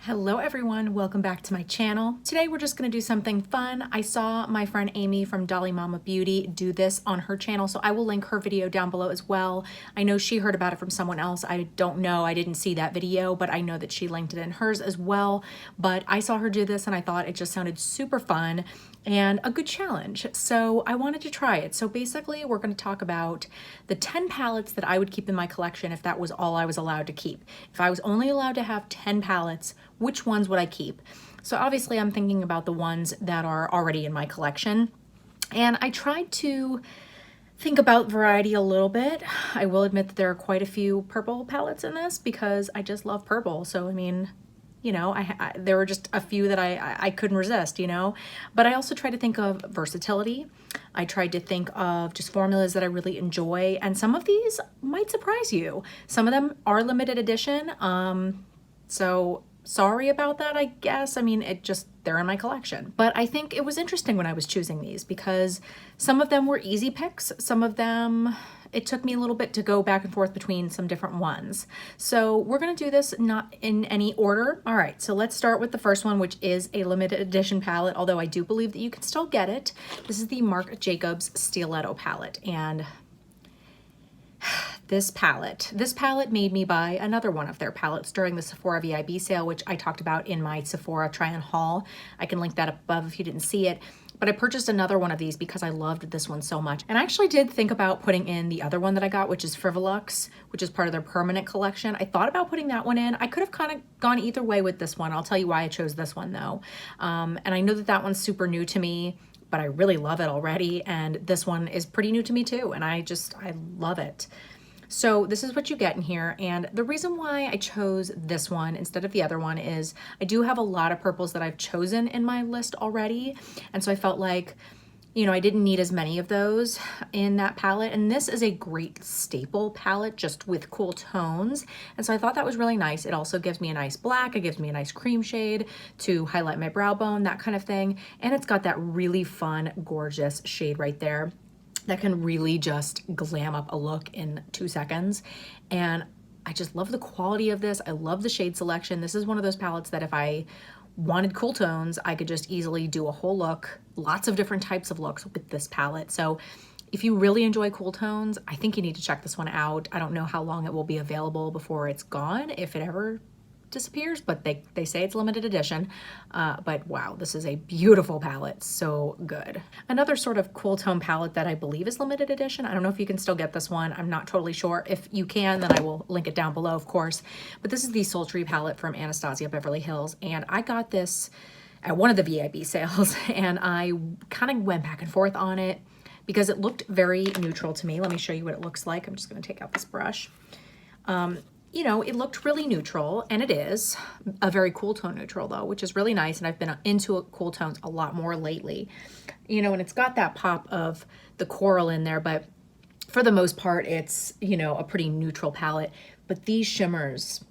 Hello everyone, welcome back to my channel. Today we're just gonna do something fun. I saw my friend Amy from Dolly Mama Beauty do this on her channel, so I will link her video down below as well. I know she heard about it from someone else. I don't know, I didn't see that video, but I know that she linked it in hers as well. But I saw her do this and I thought it just sounded super fun and a good challenge. So I wanted to try it. So basically we're going to talk about the 10 palettes that I would keep in my collection if that was all I was allowed to keep. If I was only allowed to have 10 palettes, which ones would I keep? So obviously I'm thinking about the ones that are already in my collection. And I tried to think about variety a little bit. I will admit that there are quite a few purple palettes in this because I just love purple. So I mean, you know, there were just a few that I couldn't resist, you know, but I also tried to think of versatility. I tried to think of just formulas that I really enjoy, and some of these might surprise you. Some of them are limited edition, so sorry about that, I guess. I mean, they're in my collection. But I think it was interesting when I was choosing these because some of them were easy picks, some of them it took me a little bit to go back and forth between some different ones. So we're gonna do this not in any order. All right, so let's start with the first one, which is a limited edition palette, although I do believe that you can still get it. This is the Marc Jacobs Steel palette, and this palette made me buy another one of their palettes during the Sephora VIB sale, which I talked about in my Sephora try-on haul. I can link that above if you didn't see it. But I purchased another one of these because I loved this one so much. And I actually did think about putting in the other one that I got, which is Frivolux, which is part of their permanent collection. I thought about putting that one in. I could have kind of gone either way with this one. I'll tell you why I chose this one though. And I know that that one's super new to me, but I really love it already. And this one is pretty new to me too. And I love it. So this is what you get in here, and the reason why I chose this one instead of the other one is I do have a lot of purples that I've chosen in my list already, and so I felt like, you know, I didn't need as many of those in that palette, and this is a great staple palette just with cool tones, and so I thought that was really nice. It also gives me a nice black, it gives me a nice cream shade to highlight my brow bone, that kind of thing, and it's got that really fun, gorgeous shade right there that can really just glam up a look in 2 seconds. And I just love the quality of this. I love the shade selection. This is one of those palettes that if I wanted cool tones, I could just easily do a whole look, lots of different types of looks with this palette. So if you really enjoy cool tones, I think you need to check this one out. I don't know how long it will be available before it's gone, if it ever disappears, but they say it's limited edition. But wow, this is a beautiful palette, so good. Another sort of cool tone palette that I believe is limited edition. I don't know if you can still get this one. I'm not totally sure. If you can, then I will link it down below, of course. But this is the Sultry palette from Anastasia Beverly Hills, and I got this at one of the VIB sales, and I kind of went back and forth on it because it looked very neutral to me. Let me show you what it looks like. I'm just going to take out this brush. You know, it looked really neutral, and it is a very cool tone neutral though, which is really nice. And I've been into cool tones a lot more lately, you know, and it's got that pop of the coral in there, but for the most part, it's, you know, a pretty neutral palette. But these shimmers,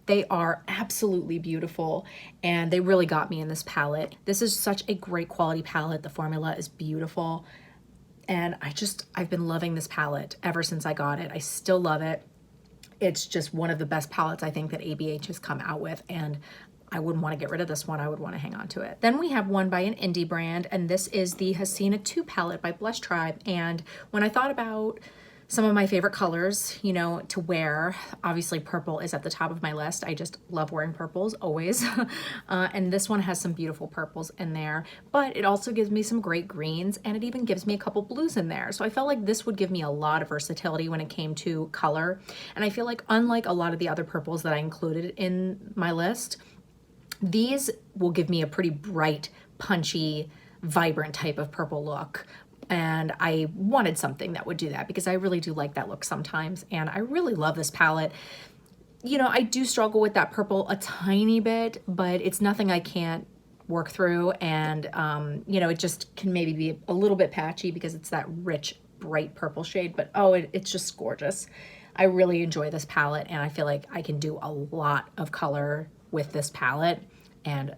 they are absolutely beautiful, and they really got me in this palette. This is such a great quality palette. The formula is beautiful, and I've been loving this palette ever since I got it. I still love it. It's just one of the best palettes I think that ABH has come out with, and I wouldn't want to get rid of this one. I would want to hang on to it. Then we have one by an indie brand, and this is the Hasina 2 palette by Blush Tribe. And when I thought about some of my favorite colors, you know, to wear, obviously purple is at the top of my list. I just love wearing purples always. And this one has some beautiful purples in there, but it also gives me some great greens, and it even gives me a couple blues in there. So I felt like this would give me a lot of versatility when it came to color. And I feel like unlike a lot of the other purples that I included in my list, these will give me a pretty bright, punchy, vibrant type of purple look. And I wanted something that would do that because I really do like that look sometimes. And I really love this palette. You know, I do struggle with that purple a tiny bit, but it's nothing I can't work through. And, you know, it just can maybe be a little bit patchy because it's that rich, bright purple shade. But oh, it's just gorgeous. I really enjoy this palette, and I feel like I can do a lot of color with this palette. And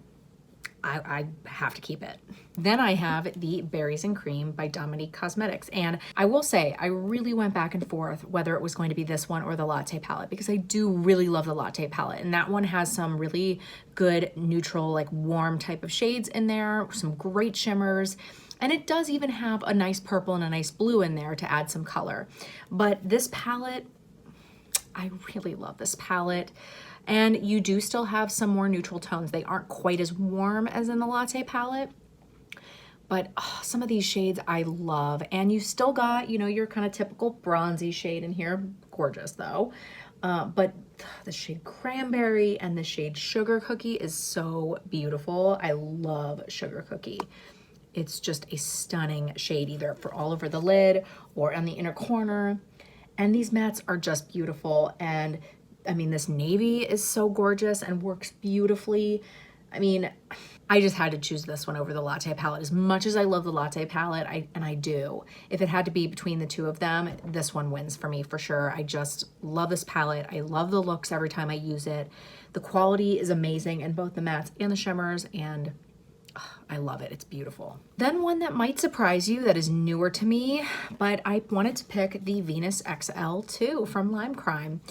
I have to keep it. Then I have the Berries and Cream by Dominique Cosmetics. And I will say, I really went back and forth whether it was going to be this one or the Latte palette, because I do really love the Latte palette. And that one has some really good neutral, like warm type of shades in there, some great shimmers. And it does even have a nice purple and a nice blue in there to add some color. But this palette, I really love this palette. And you do still have some more neutral tones. They aren't quite as warm as in the Latte palette, but some of these shades I love. And you still got, you know, your kind of typical bronzy shade in here. Gorgeous though. But the shade Cranberry and the shade Sugar Cookie is so beautiful. I love Sugar Cookie. It's just a stunning shade, either for all over the lid or on the inner corner. And these mattes are just beautiful. And I mean, this navy is so gorgeous and works beautifully. I mean, I just had to choose this one over the Latte palette. As much as I love the Latte palette, I do. If it had to be between the two of them, this one wins for me for sure. I just love this palette. I love the looks every time I use it. The quality is amazing in both the mattes and the shimmers, and I love it. It's beautiful. Then one that might surprise you that is newer to me, but I wanted to pick the Venus XL2 from Lime Crime.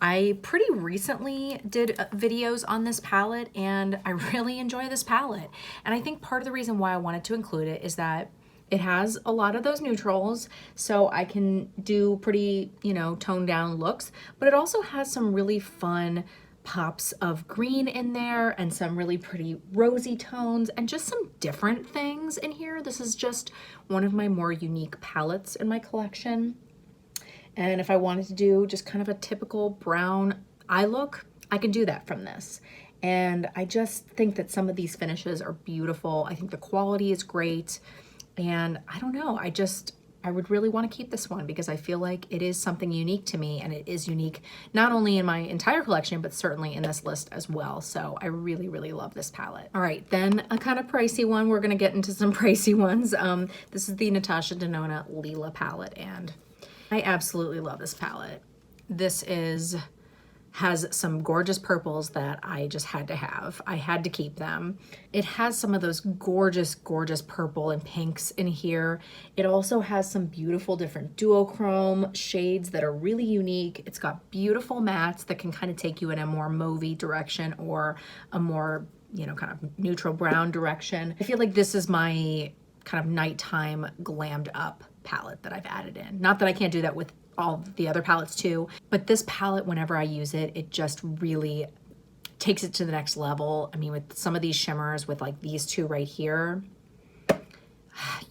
I pretty recently did videos on this palette, and I really enjoy this palette. And I think part of the reason why I wanted to include it is that it has a lot of those neutrals, so I can do pretty, you know, toned down looks, but it also has some really fun pops of green in there and some really pretty rosy tones and just some different things in here. This is just one of my more unique palettes in my collection. And if I wanted to do just kind of a typical brown eye look, I can do that from this. And I just think that some of these finishes are beautiful. I think the quality is great. And I don't know, I would really want to keep this one because I feel like it is something unique to me, and it is unique not only in my entire collection, but certainly in this list as well. So I really, really love this palette. All right, then a kind of pricey one. We're going to get into some pricey ones. This is the Natasha Denona Lila palette, and I absolutely love this palette. This has some gorgeous purples that I just had to have. I had to keep them. It has some of those gorgeous, gorgeous purple and pinks in here. It also has some beautiful different duochrome shades that are really unique. It's got beautiful mattes that can kind of take you in a more mauvey direction or a more, you know, kind of neutral brown direction. I feel like this is my kind of nighttime glammed up palette that I've added in. Not that I can't do that with all the other palettes too, but this palette, whenever I use it, it just really takes it to the next level. I mean, with some of these shimmers, with like these two right here,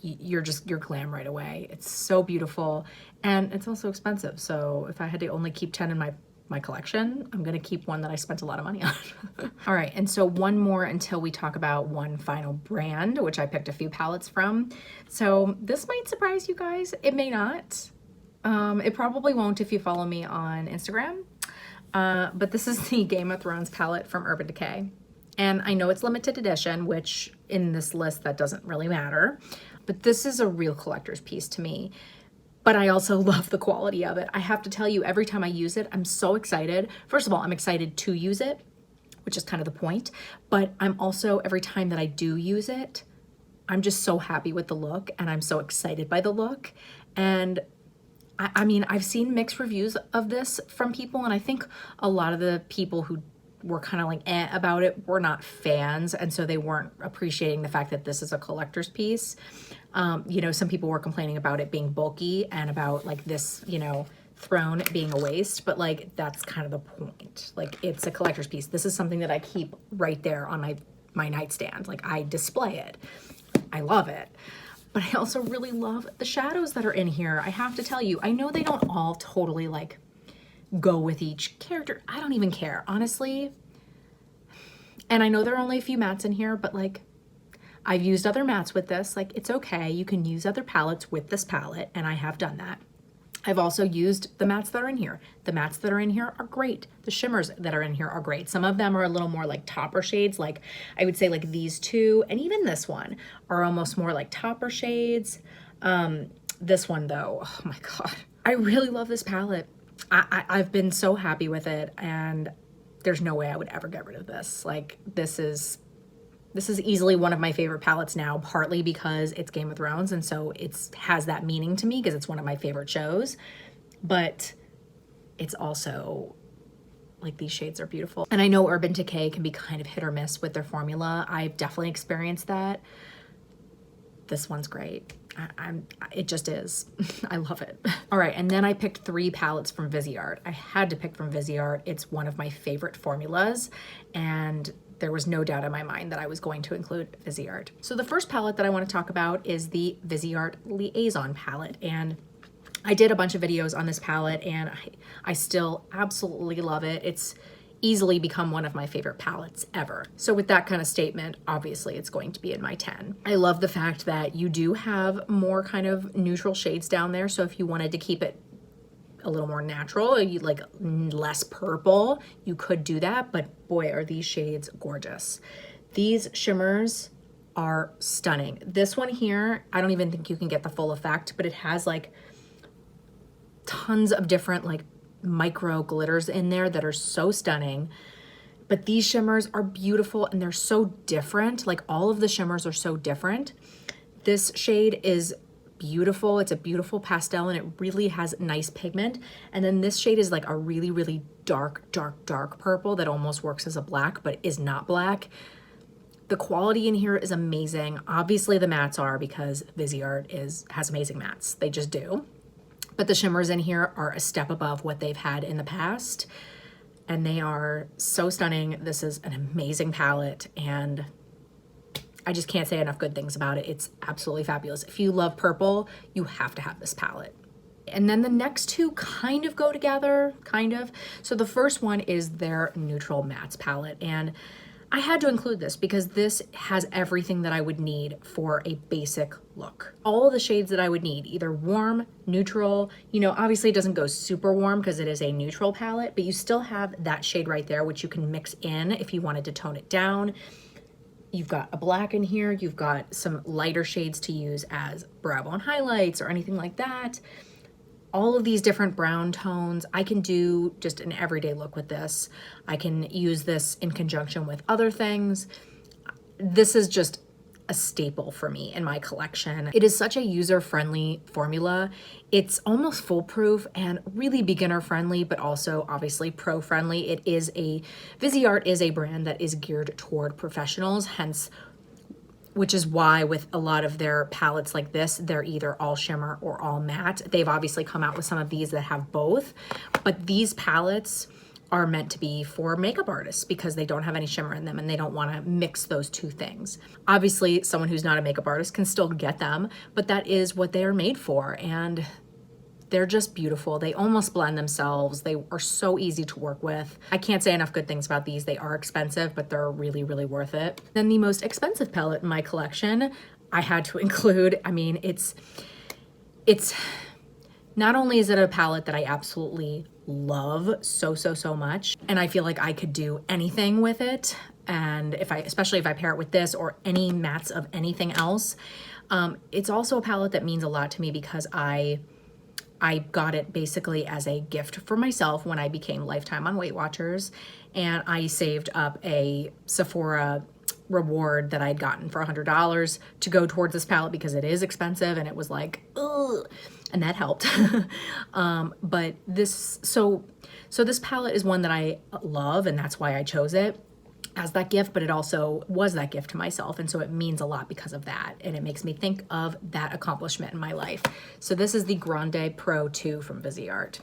you're glam right away. It's so beautiful, and it's also expensive. So if I had to only keep 10 in my collection, I'm gonna keep one that I spent a lot of money on. All right, and so one more until we talk about one final brand, which I picked a few palettes from. So this might surprise you guys. It may not. It probably won't if you follow me on Instagram. But this is the Game of Thrones palette from Urban Decay. And I know it's limited edition, which in this list, that doesn't really matter. But this is a real collector's piece to me. But I also love the quality of it. I have to tell you, every time I use it, I'm so excited. First of all, I'm excited to use it, which is kind of the point. But I'm also, every time that I do use it, I'm just so happy with the look, and I'm so excited by the look. And I mean, I've seen mixed reviews of this from people, and I think a lot of the people who were kind of like about it were not fans, and so they weren't appreciating the fact that this is a collector's piece. You know, some people were complaining about it being bulky and about like this, you know, throne being a waste, but like that's kind of the point. Like, it's a collector's piece. This is something that I keep right there on my nightstand. Like, I display it. I love it. But I also really love the shadows that are in here. I have to tell you, I know they don't all totally like go with each character. I don't even care, honestly. And I know there are only a few mattes in here, but like, I've used other mattes with this. Like, it's okay. You can use other palettes with this palette, and I have done that. I've also used the mattes that are in here. The mattes that are in here are great. The shimmers that are in here are great. Some of them are a little more like topper shades, like I would say like these two, and even this one are almost more like topper shades. This one though, oh my God. I really love this palette. I've been so happy with it, and there's no way I would ever get rid of this. Like, this is This is easily one of my favorite palettes now, partly because it's Game of Thrones, and so it has that meaning to me because it's one of my favorite shows. But it's also, like, these shades are beautiful. And I know Urban Decay can be kind of hit or miss with their formula. I've definitely experienced that. This one's great. It just is. I love it. All right, and then I picked 3 palettes from Viseart. I had to pick from Viseart. It's one of my favorite formulas, and there was no doubt in my mind that I was going to include Viseart. So the first palette that I want to talk about is the Viseart Liaison palette, and I did a bunch of videos on this palette, and I still absolutely love it. It's easily become one of my favorite palettes ever. So with that kind of statement, obviously it's going to be in my 10. I love the fact that you do have more kind of neutral shades down there. So if you wanted to keep it a little more natural, you like less purple, you could do that. But boy, are these shades gorgeous. These shimmers are stunning. This one here, I don't even think you can get the full effect, but it has like tons of different like micro glitters in there that are so stunning. But these shimmers are beautiful and they're so different. Like, all of the shimmers are so different. This shade is beautiful. It's a beautiful pastel and it really has nice pigment. And then this shade is like a really, really dark, dark, dark purple that almost works as a black, but is not black. The quality in here is amazing. Obviously the mattes are, because Viseart has amazing mattes. They just do. But the shimmers in here are a step above what they've had in the past, and they are so stunning. This is an amazing palette, and I just can't say enough good things about it. It's absolutely fabulous. If you love purple, you have to have this palette. And then the next 2 kind of go together, kind of. So the first one is their Neutral Mattes palette, and I had to include this because this has everything that I would need for a basic look. All the shades that I would need, either warm, neutral, you know, obviously it doesn't go super warm because it is a neutral palette, but you still have that shade right there, which you can mix in if you wanted to tone it down. You've got a black in here, you've got some lighter shades to use as brow bone highlights or anything like that. All of these different brown tones, I can do just an everyday look with this. I can use this in conjunction with other things. This is just a staple for me in my collection. It is such a user-friendly formula. It's almost foolproof and really beginner-friendly, but also obviously pro-friendly. Viseart is a brand that is geared toward professionals, hence which is why with a lot of their palettes like this, they're either all shimmer or all matte. They've obviously come out with some of these that have both, but these palettes are meant to be for makeup artists because they don't have any shimmer in them and they don't want to mix those 2 things. Obviously, someone who's not a makeup artist can still get them, but that is what they are made for, and they're just beautiful. They almost blend themselves. They are so easy to work with. I can't say enough good things about these. They are expensive, but they're really, really worth it. Then the most expensive palette in my collection, I had to include, I mean, it's not only is it a palette that I absolutely love so much, and I feel like I could do anything with it, and especially if I pair it with this or any mattes of anything else, it's also a palette that means a lot to me because I got it basically as a gift for myself when I became Lifetime on Weight Watchers, and I saved up a Sephora reward that I'd gotten for $100 to go towards this palette because it is expensive, and it was like, ugh, and that helped. But this palette is one that I love, and that's why I chose it as that gift, but it also was that gift to myself, and so it means a lot because of that, and it makes me think of that accomplishment in my life. So this is the Grande Pro 2 from Viseart,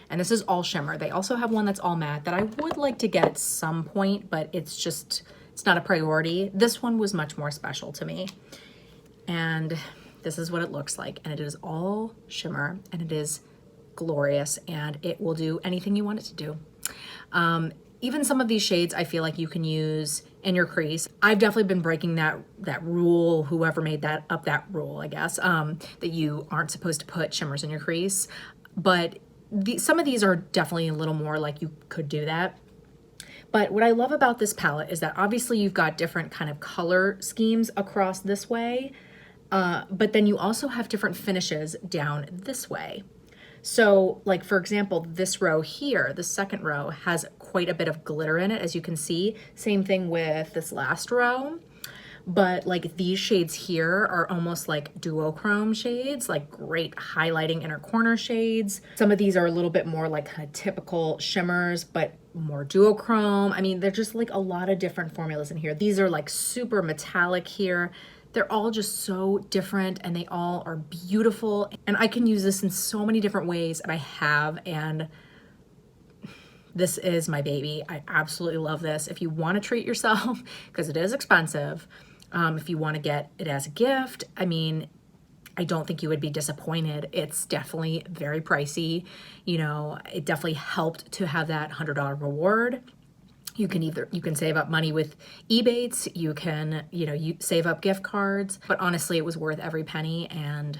and this is all shimmer. They also have one that's all matte that I would like to get at some point, but it's not a priority. This one was much more special to me, and this is what it looks like, and it is all shimmer, and it is glorious, and it will do anything you want it to do. Even some of these shades I feel like you can use in your crease. I've definitely been breaking that rule, whoever made that rule, I guess, that you aren't supposed to put shimmers in your crease. But some of these are definitely a little more like you could do that. But what I love about this palette is that obviously you've got different kind of color schemes across this way, but then you also have different finishes down this way. So like, for example, this row here, the second row has quite a bit of glitter in it, as you can see. Same thing with this last row. but like these shades here are almost like duochrome shades, like great highlighting inner corner shades. Some of these are a little bit more like kind of typical shimmers, but more duochrome. I mean, they're just like a lot of different formulas in here. These are like super metallic here. They're all just so different and they all are beautiful. And I can use this in so many different ways, and I have, and this is my baby. I absolutely love this. If you want to treat yourself, because it is expensive, if you want to get it as a gift, I mean, I don't think you would be disappointed. It's definitely very pricey. You know, it definitely helped to have that $100 reward. You can save up money with Ebates, you can, you save up gift cards, but honestly, it was worth every penny, and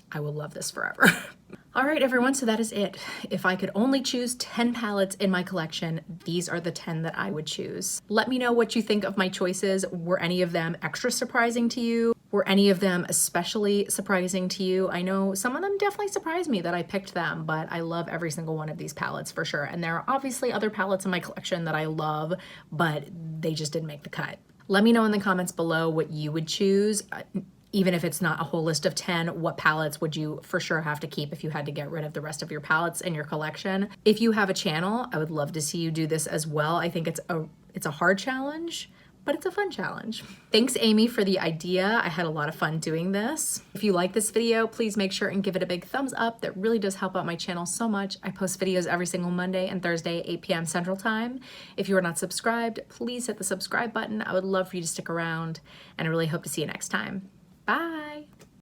I will love this forever. All right, everyone, so that is it. If I could only choose 10 palettes in my collection, these are the 10 that I would choose. Let me know what you think of my choices. Were any of them extra surprising to you? Were any of them especially surprising to you? I know some of them definitely surprised me that I picked them, but I love every single one of these palettes for sure. And there are obviously other palettes in my collection that I love, but they just didn't make the cut. Let me know in the comments below what you would choose. Even if it's not a whole list of 10, what palettes would you for sure have to keep if you had to get rid of the rest of your palettes in your collection? If you have a channel, I would love to see you do this as well. I think it's a hard challenge, but it's a fun challenge. Thanks, Amy, for the idea. I had a lot of fun doing this. If you like this video, please make sure and give it a big thumbs up. That really does help out my channel so much. I post videos every single Monday and Thursday, 8 p.m. Central Time. If you are not subscribed, please hit the subscribe button. I would love for you to stick around, and I really hope to see you next time. Bye.